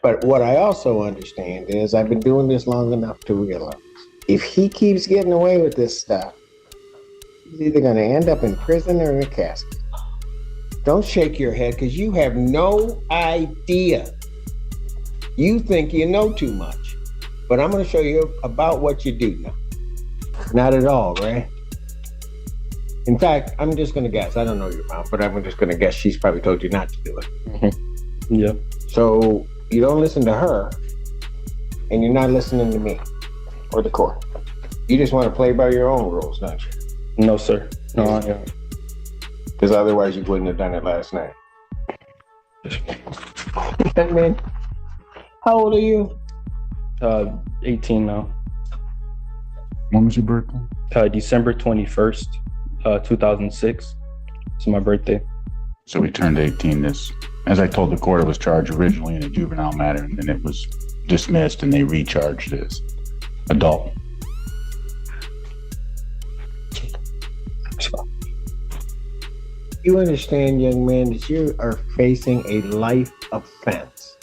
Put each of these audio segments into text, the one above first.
But what I also understand is I've been doing this long enough to realize if he keeps getting away with this stuff, he's either going to end up in prison or in a casket. Don't shake your head because you have no idea. You think you know too much. But I'm going to show you about what you do now. Not at all, right? In fact, I'm just going to guess. I don't know your mom, but I'm just going to guess she's probably told you not to do it. Mm-hmm. Yeah. So you don't listen to her, and you're not listening to me or the court. You just want to play by your own rules, don't you? No, sir. No, I don't. Because otherwise you wouldn't have done it last night. Man, how old are you? 18 now. When was your birthday? December 21st, 2006. It's my birthday. So we turned 18 this, as I told the court, it was charged originally in a juvenile matter, and then it was dismissed and they recharged as adult. You understand, young man, that you are facing a life offense.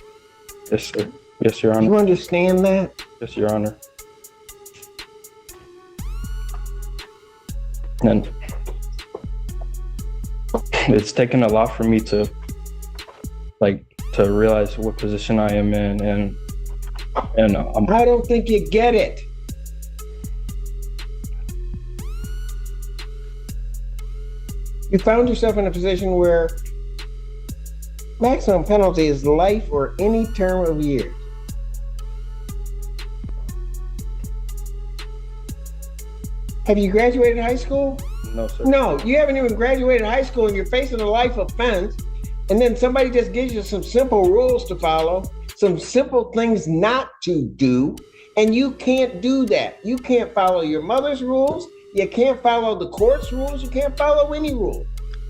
Yes, sir. Yes, Your Honor. You understand that? Yes, Your Honor. And it's taken a lot for me to realize what position I am in, and I don't think you get it. You found yourself in a position where maximum penalty is life or any term of years. Have you graduated high school? No, sir. No, you haven't even graduated high school and you're facing a life offense, and then somebody just gives you some simple rules to follow, some simple things not to do, and you can't do that. You can't follow your mother's rules, you can't follow the court's rules, you can't follow any rule.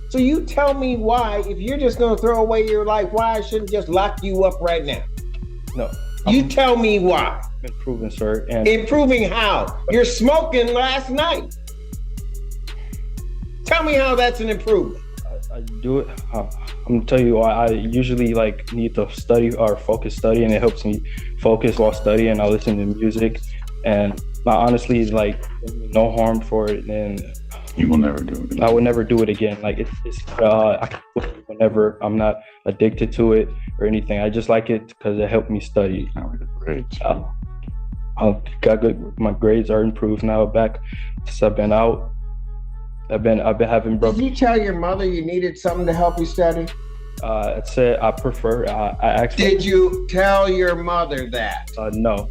So you tell me why, if you're just gonna throw away your life, why I shouldn't just lock you up right now? No. You tell me why. Improving, sir. And improving how? You're smoking last night. Tell me how that's an improvement. I do it. I'm gonna tell you why. I usually need to study or focus study, and it helps me focus while studying. I listen to music, and I honestly no harm for it. And you will never do it again. I would never do it again. I can do it whenever I'm not addicted to it or anything. I just like it because it helped me study. Great. I got good. My grades are improved now. Back since I've been out, I've been having. Did you tell your mother you needed something to help you study? I said I prefer. I actually. Did you tell your mother that? No.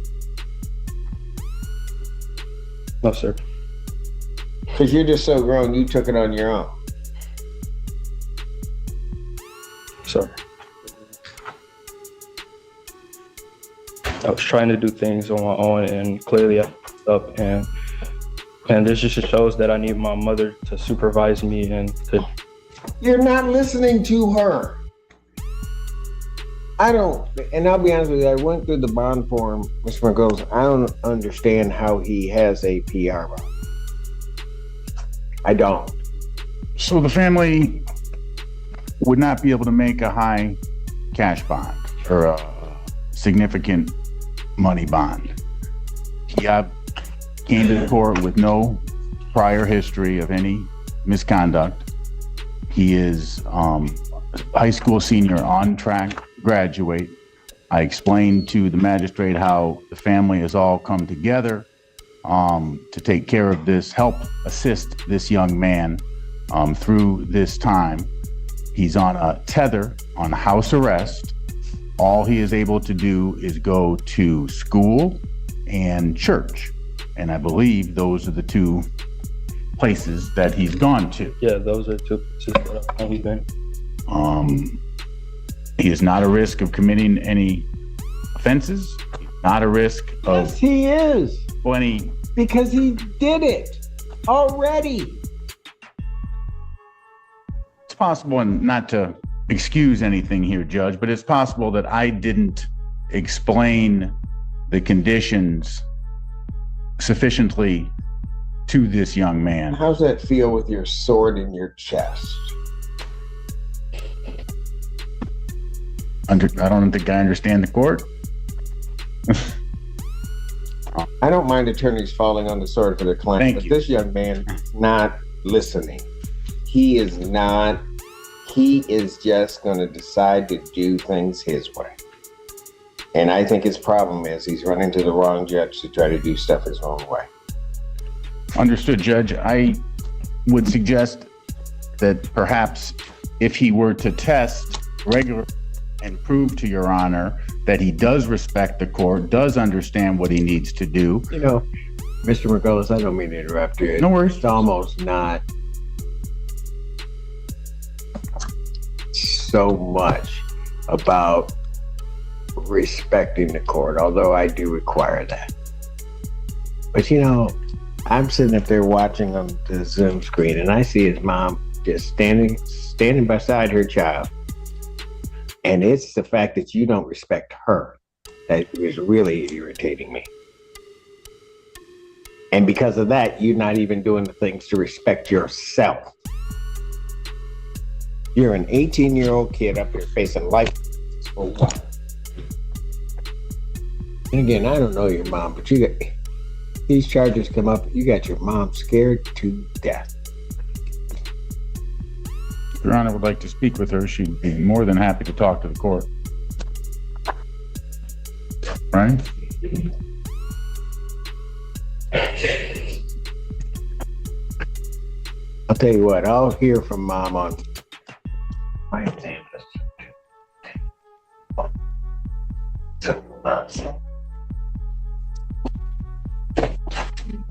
No, sir. Because you're just so grown, you took it on your own. Sorry. I was trying to do things on my own, and clearly I fucked up, and this just shows that I need my mother to supervise me and to. You're not listening to her. I don't, and I'll be honest with you, I went through the bond form, Mr. McGoes. I don't understand how he has a PR bond. I don't. So the family would not be able to make a high cash bond or a significant money bond. He came to the court with no prior history of any misconduct. He is high school senior, on track to graduate. I explained to the magistrate how the family has all come together to take care of this, help assist this young man through this time. He's on a tether, on house arrest. All he is able to do is go to school and church. And I believe those are the two places that he's gone to. Yeah, those are two places that I've only been. He is not a risk of committing any offenses. He's not a risk of... Yes, he is. Any... Because he did it already. It's possible, and not to excuse anything here, Judge, but it's possible that I didn't explain the conditions sufficiently to this young man. How's that feel with your sword in your chest? I don't think I understand the court. I don't mind attorneys falling on the sword for their client, Thank but you. this young man is not listening. He is not. He is just going to decide to do things his way. And I think his problem is he's running to the wrong judge to try to do stuff his own way. Understood, Judge. I would suggest that perhaps if he were to test regularly and prove to Your Honor that he does respect the court, does understand what he needs to do. You know, Mr. Margolis, I don't mean to interrupt you. No worries. It's almost not so much about respecting the court, although I do require that. But you know, I'm sitting up there watching on the Zoom screen and I see his mom just standing beside her child. And it's the fact that you don't respect her that is really irritating me. And because of that, you're not even doing the things to respect yourself. You're an 18-year-old kid up here facing life for what? And again, I don't know your mom, but you got these charges come up, you got your mom scared to death. If Your Honor would like to speak with her, she'd be more than happy to talk to the court. Right? I'll tell you what, I'll hear from mom on my exam.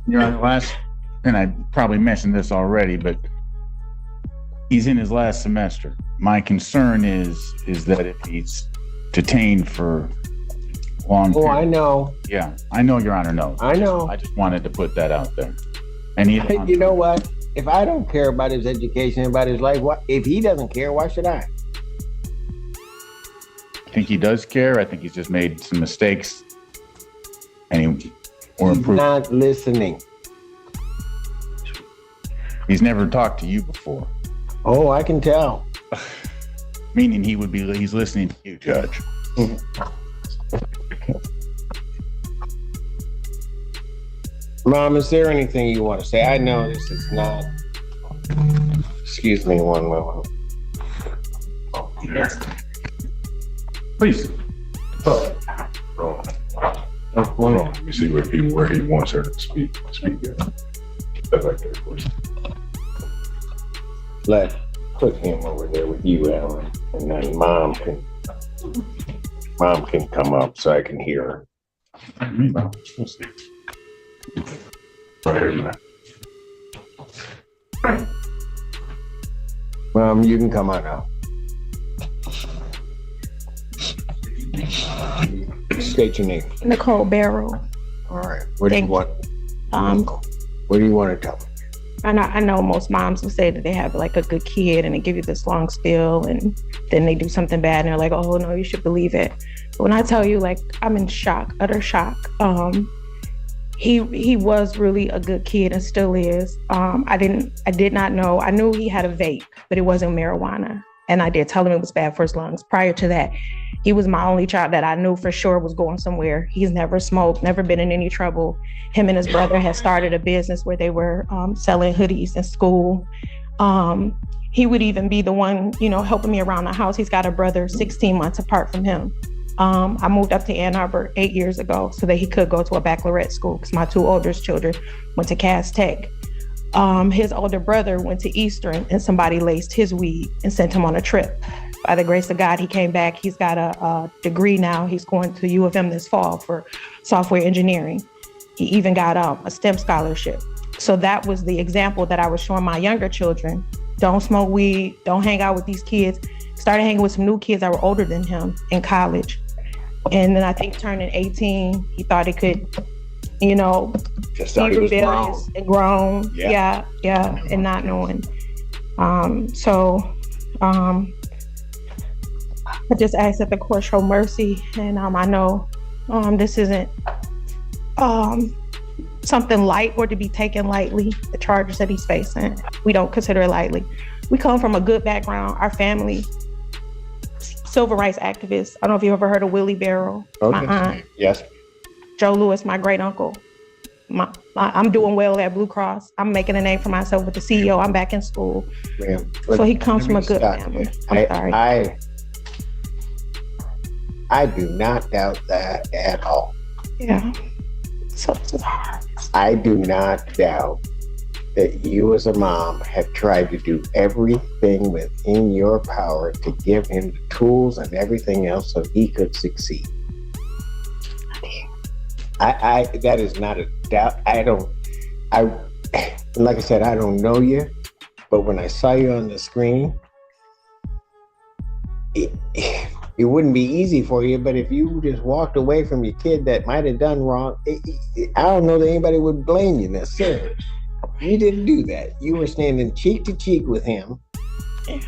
Your Honor, and I probably mentioned this already, but he's in his last semester. My concern is that if he's detained for long Oh, period, I know. Yeah, I know Your Honor knows. I know. I just wanted to put that out there. And You know what? If I don't care about his education, about his life, if he doesn't care, why should I? I think he does care. I think he's just made some mistakes, and or He's improved. not listening. He's never talked to you before, Oh, I can tell. meaning he's listening to you, Judge. Mom, is there anything you want to say? I know this is not. Excuse me one moment. Please. Let me see where he wants her to speak. Step back there, please. Put him over there with you, Alan, and then mom can come up so I can hear her. Right here, man. Mom, you can come on out. State your name. Nicole Barrow. All right. What do you want? What do you want to tell me? I know most moms will say that they have like a good kid and they give you this long spiel and then they do something bad and they're like, oh no, you should believe it. But when I tell you, like, I'm in shock, utter shock. He was really a good kid and still is. I did not know. I knew he had a vape, but it wasn't marijuana. And I did tell him it was bad for his lungs. Prior to that, he was my only child that I knew for sure was going somewhere. He's never smoked, never been in any trouble. Him and his brother had started a business where they were selling hoodies in school. He would even be the one, helping me around the house. He's got a brother 16 months apart from him. I moved up to Ann Arbor 8 years ago so that he could go to a baccalaureate school because my two oldest children went to Cass Tech. His older brother went to Eastern and somebody laced his weed and sent him on a trip. By the grace of God, he came back. He's got a degree now. He's going to U of M this fall for software engineering. He even got a STEM scholarship. So that was the example that I was showing my younger children. Don't smoke weed. Don't hang out with these kids. Started hanging with some new kids that were older than him in college. And then I think turning 18, he thought he could, Just thought he was rebellious and grown. Yeah, and not knowing. I just ask that the court show mercy, and I know this isn't something light or to be taken lightly. The charges that he's facing, we don't consider it lightly. We come from a good background. Our family civil rights activist. I don't know if you ever heard of Willie Barrow. Okay. My aunt. Yes. Joe Lewis, my great uncle. I'm doing well at Blue Cross. I'm making a name for myself with the CEO. I'm back in school. Ma'am, So he comes from a good stop family. there. I'm sorry. I do not doubt that at all. Yeah. So this is hard. I do not doubt that you as a mom have tried to do everything within your power to give him the tools and everything else so he could succeed. I that is not a doubt. Like I said, I don't know you, but when I saw you on the screen, it wouldn't be easy for you, but if you just walked away from your kid that might have done wrong, I don't know that anybody would blame you necessarily. You didn't do that. You were standing cheek to cheek with him. Yeah.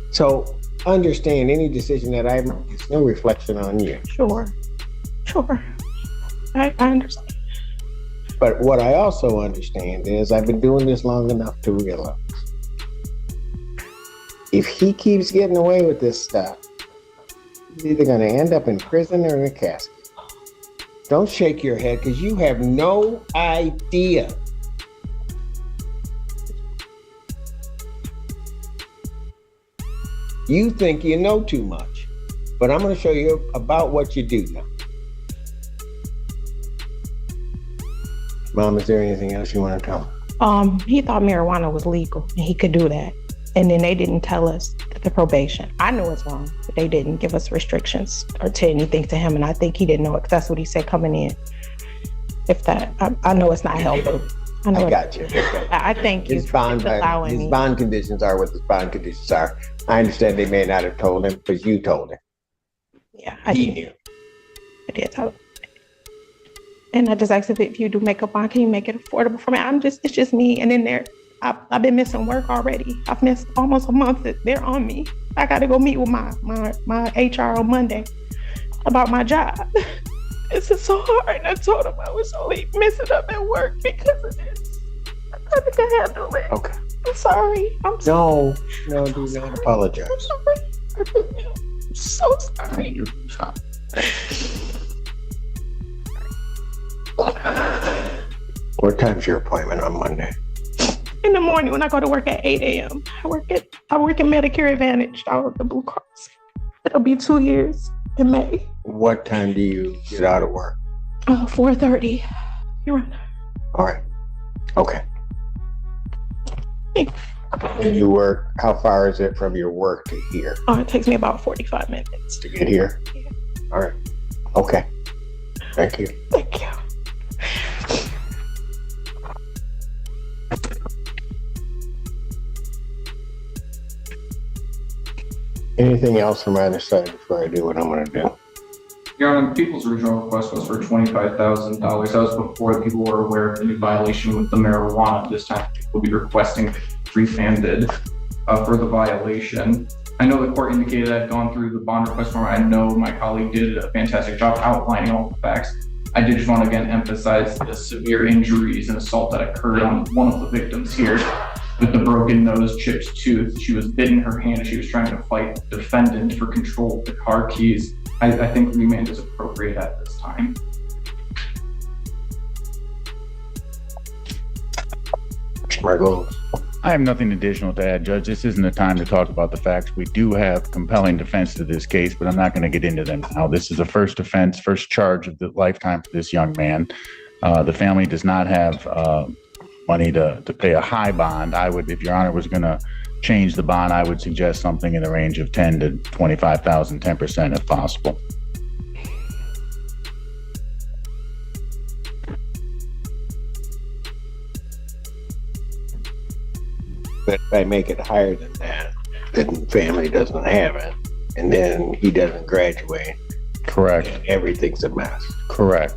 So understand any decision that I make, it's no reflection on you. Sure. I understand. But what I also understand is I've been doing this long enough to realize if he keeps getting away with this stuff, he's either going to end up in prison or in a casket. Don't shake your head because you have no idea. You think you know too much, but I'm going to show you about what you do know. Mom, is there anything else you want to tell me? He thought marijuana was legal and he could do that. And then they didn't tell us the probation. I know it's wrong, but they didn't give us restrictions or say anything to him. And I think he didn't know it because that's what he said coming in. If that, I know it's not helpful. I got you. I thank you His for bond allowing me. bond conditions are what his bond conditions are. I understand they may not have told him, but you told him. Yeah, He knew. I did tell him. And I just asked if you do makeup on, can you make it affordable for me? It's just me. And then I've been missing work already. I've missed almost a month that they're on me. I got to go meet with my HR on Monday about my job. It's just so hard. And I told him I was only messing up at work because of this. I think I handle it. Okay. I'm sorry. No, do not apologize. I'm sorry. I'm so sorry. What time's your appointment on Monday? In the morning when I go to work at 8 a.m. I work in Medicare Advantage. I work at Blue Cross. It'll be 2 years in May. What time do you get out of work? 4:30. You're right. All right. Okay. And you work, how far is it from your work to here? It takes me about 45 minutes. To get here? Yeah. All right. Okay. Thank you. Thank you. Anything else from either side before I do what I'm going to do? Your Honor, the people's original request was for $25,000. That was before people were aware of the new violation with the marijuana. This time, people will be requesting refunded for the violation. I know the court indicated I've gone through the bond request form. I know my colleague did a fantastic job outlining all the facts. I did just want to again emphasize the severe injuries and assault that occurred on one of the victims here with the broken nose, chipped tooth. She was bitten her hand. She was trying to fight the defendant for control of the car keys. I think remand is appropriate at this time. Margot. I have nothing additional to add, Judge. This isn't the time to talk about the facts. We do have compelling defense to this case, but I'm not going to get into them now. This is the first offense, first charge of the lifetime for this young man. The family does not have money to pay a high bond. I would, if Your Honor was going to change the bond, I would suggest something in the range of $10,000 to $25,000, 10% if possible. But if I make it higher than that, then the family doesn't have it. And then he doesn't graduate. Correct. And everything's a mess. Correct.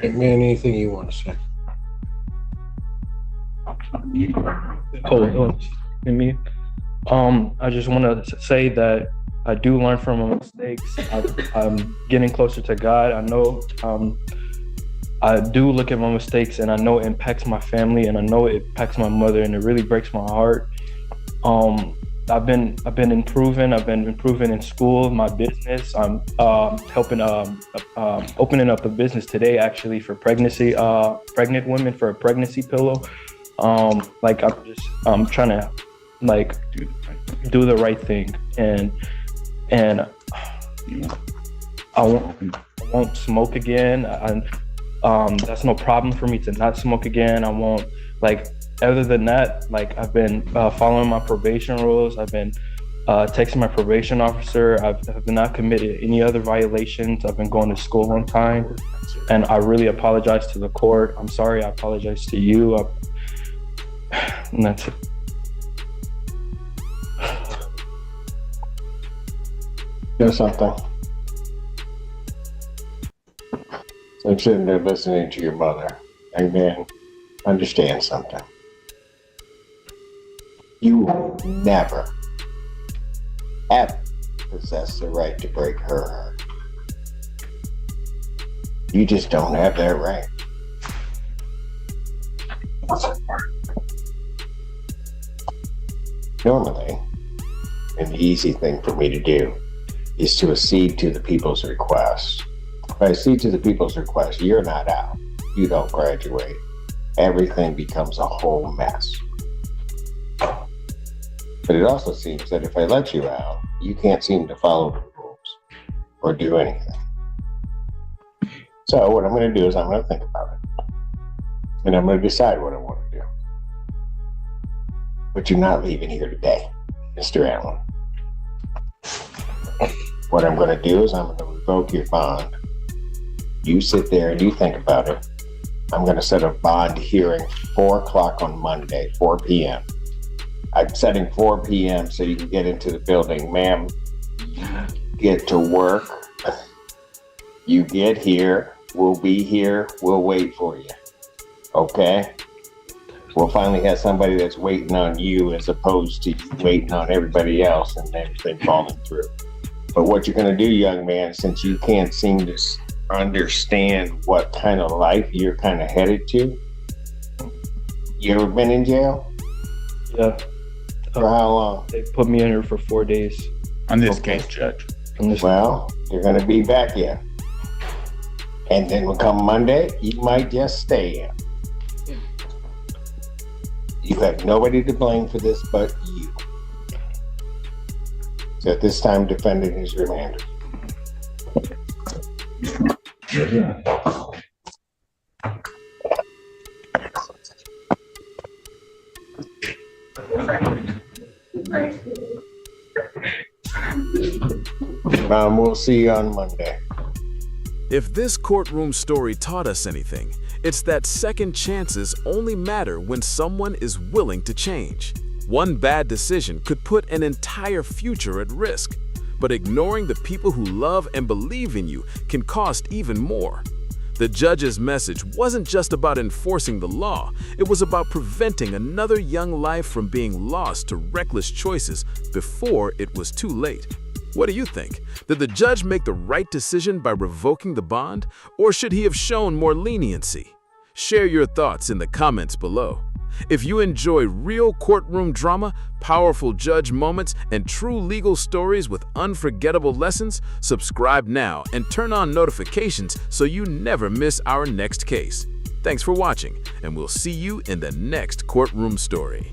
Hey, man, anything you want to say? Hold on. Me. I just want to say that I do learn from my mistakes. I'm getting closer to God. I know I do look at my mistakes, and I know it impacts my family, and I know it impacts my mother, and it really breaks my heart. I've been improving. I've been improving in school, my business. I'm helping opening up a business today, actually, for pregnant women, for a pregnancy pillow. Like I'm trying to like do the right thing, and I won't smoke again. That's no problem for me to not smoke again. I won't, like, other than that, like, I've been following my probation rules. I've been texting my probation officer. I've not committed any other violations. I've been going to school on time, and I really apologize to the court. I'm sorry. I apologize to you. And that's it. Do something. So I'm sitting there listening to your mother, and then understand something. You never, ever possess the right to break her heart. You just don't have that right. Normally, an easy thing for me to do is to accede to the people's request. If I accede to the people's request, you're not out. You don't graduate. Everything becomes a whole mess. But it also seems that if I let you out, you can't seem to follow the rules or do anything. So what I'm going to do is I'm going to think about it. And I'm going to decide what I want to do. But you're not leaving here today, Mr. Allen. What I'm going to do is I'm going to revoke your bond. You sit there and you think about it. I'm going to set a bond hearing 4 o'clock on Monday, 4 p.m. I'm setting 4 p.m. so you can get into the building. Ma'am, get to work. You get here. We'll be here. We'll wait for you. Okay? We'll finally have somebody that's waiting on you as opposed to you waiting on everybody else and everything falling through. But what you're going to do, young man, since you can't seem to understand what kind of life you're kind of headed to, you ever been in jail? Yeah. For how long? They put me in here for 4 days. On this case, Judge. Well, you're going to be back in. And then when come Monday, you might just stay in. You have nobody to blame for this but you. So at this time, defendant is remanded. We'll see you on Monday. If this courtroom story taught us anything, it's that second chances only matter when someone is willing to change. One bad decision could put an entire future at risk, but ignoring the people who love and believe in you can cost even more. The judge's message wasn't just about enforcing the law, it was about preventing another young life from being lost to reckless choices before it was too late. What do you think? Did the judge make the right decision by revoking the bond, or should he have shown more leniency? Share your thoughts in the comments below. If you enjoy real courtroom drama, powerful judge moments, and true legal stories with unforgettable lessons, subscribe now and turn on notifications so you never miss our next case. Thanks for watching, and we'll see you in the next courtroom story.